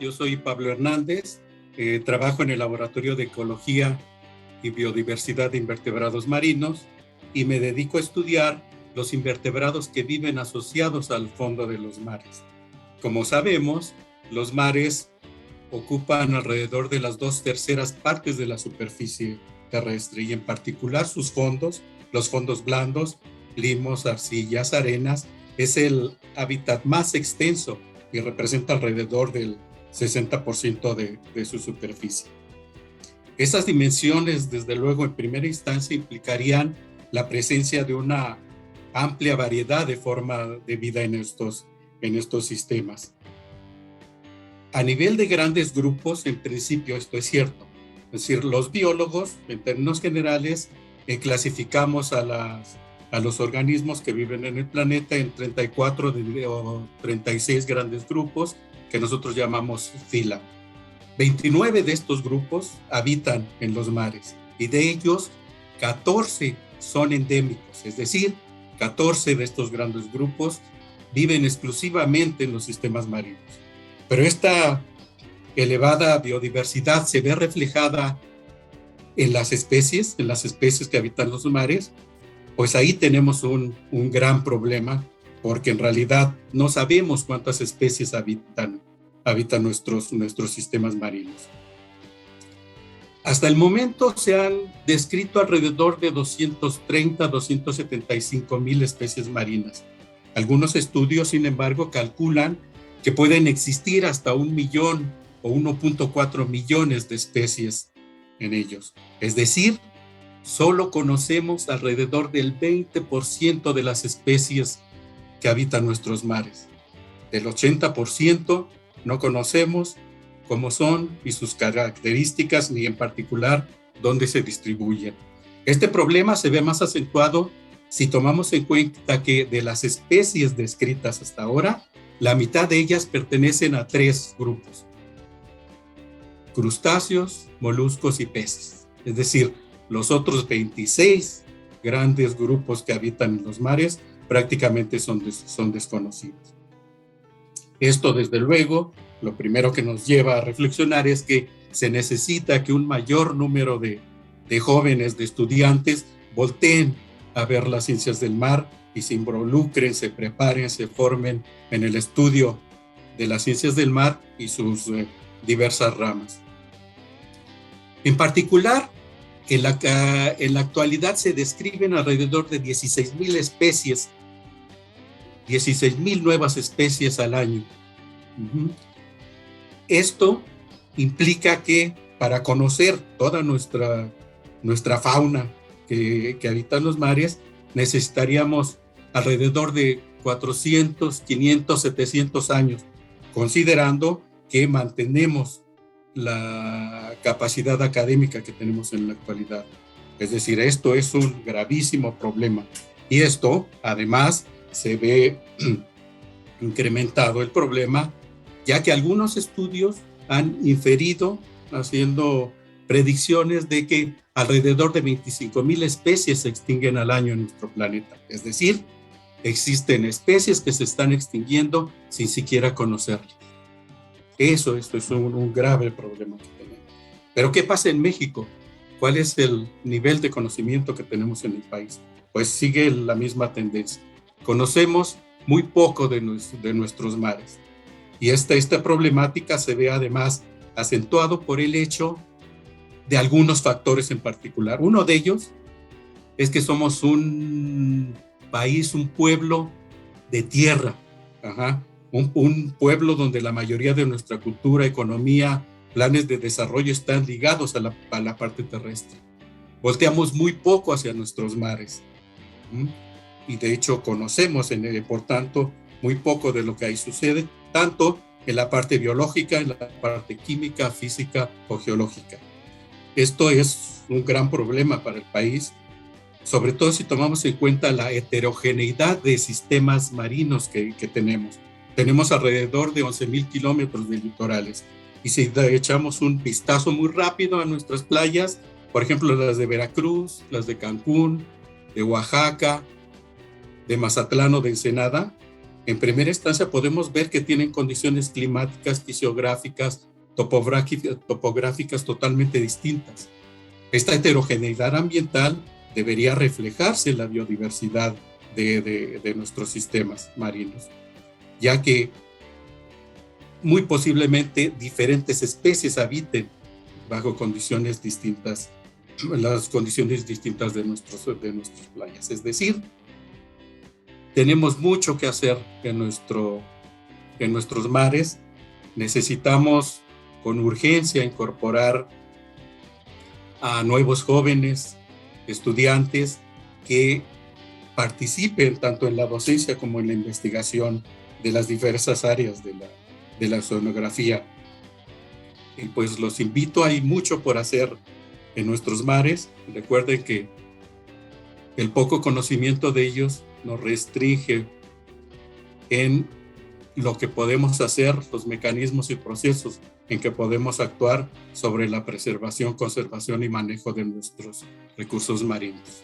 yo soy Pablo Hernández, trabajo en el Laboratorio de Ecología y Biodiversidad de Invertebrados Marinos y me dedico a estudiar los invertebrados que viven asociados al fondo de los mares. Como sabemos, los mares ocupan alrededor de las 2/3 partes de la superficie terrestre y en particular sus fondos, los fondos blandos, limos, arcillas, arenas, es el hábitat más extenso y representa alrededor del 60% de su superficie. Esas dimensiones, desde luego, en primera instancia implicarían la presencia de una amplia variedad de formas de vida en estos sistemas. A nivel de grandes grupos, en principio esto es cierto. Es decir, los biólogos, en términos generales, clasificamos a los organismos que viven en el planeta en 34 o 36 grandes grupos que nosotros llamamos fila. 29 de estos grupos habitan en los mares y de ellos 14 son endémicos, es decir, 14 de estos grandes grupos viven exclusivamente en los sistemas marinos. Pero esta elevada biodiversidad se ve reflejada en las especies que habitan los mares. Pues ahí tenemos un gran problema, porque en realidad no sabemos cuántas especies habitan nuestros sistemas marinos. Hasta el momento se han descrito alrededor de 230, 275 mil especies marinas. Algunos estudios, sin embargo, calculan que pueden existir hasta 1 millón o 1.4 millones de especies en ellos. Es decir, solo conocemos alrededor del 20% de las especies que habitan nuestros mares. Del 80% no conocemos cómo son y sus características, ni en particular dónde se distribuyen. Este problema se ve más acentuado si tomamos en cuenta que de las especies descritas hasta ahora, la mitad de ellas pertenecen a 3 grupos: crustáceos, moluscos y peces. Es decir, los otros 26 grandes grupos que habitan en los mares prácticamente son desconocidos. Esto, desde luego, lo primero que nos lleva a reflexionar es que se necesita que un mayor número de jóvenes, de estudiantes, volteen a ver las ciencias del mar y se involucren, se preparen, se formen en el estudio de las ciencias del mar y sus diversas ramas. En particular, en la actualidad se describen alrededor de 16,000 especies, 16,000 nuevas especies al año. Esto implica que para conocer toda nuestra fauna que habita en los mares, necesitaríamos alrededor de 400, 500, 700 años, considerando que mantenemos la capacidad académica que tenemos en la actualidad. Es decir, esto es un gravísimo problema. Y esto, además, se ve incrementado el problema, ya que algunos estudios han inferido, haciendo predicciones de que alrededor de 25,000 especies se extinguen al año en nuestro planeta. Es decir, existen especies que se están extinguiendo sin siquiera conocerlas. Esto es un grave problema que tenemos. Pero ¿qué pasa en México? ¿Cuál es el nivel de conocimiento que tenemos en el país? Pues sigue la misma tendencia. Conocemos muy poco de nuestros mares. Y esta problemática se ve además acentuado por el hecho de algunos factores en particular. Uno de ellos es que somos un país, un pueblo de tierra. Un pueblo donde la mayoría de nuestra cultura, economía, planes de desarrollo están ligados a la parte terrestre. Volteamos muy poco hacia nuestros mares. Y de hecho conocemos, por tanto, muy poco de lo que ahí sucede, tanto en la parte biológica, en la parte química, física o geológica. Esto es un gran problema para el país, sobre todo si tomamos en cuenta la heterogeneidad de sistemas marinos que tenemos. Tenemos alrededor de 11,000 kilómetros de litorales. Y si echamos un vistazo muy rápido a nuestras playas, por ejemplo, las de Veracruz, las de Cancún, de Oaxaca, de Mazatlán o de Ensenada, En primera instancia podemos ver que tienen condiciones climáticas, fisiográficas, topográficas totalmente distintas. Esta heterogeneidad ambiental debería reflejarse en la biodiversidad de nuestros sistemas marinos, ya que muy posiblemente diferentes especies habiten bajo condiciones distintas, las condiciones distintas de nuestras playas. Es decir, tenemos mucho que hacer en nuestros mares. Necesitamos con urgencia incorporar a nuevos jóvenes, estudiantes que participen tanto en la docencia como en la investigación de las diversas áreas de la oceanografía. Y pues los invito, hay mucho por hacer en nuestros mares. Recuerden que el poco conocimiento de ellos nos restringe en lo que podemos hacer, los mecanismos y procesos en que podemos actuar sobre la preservación, conservación y manejo de nuestros recursos marinos.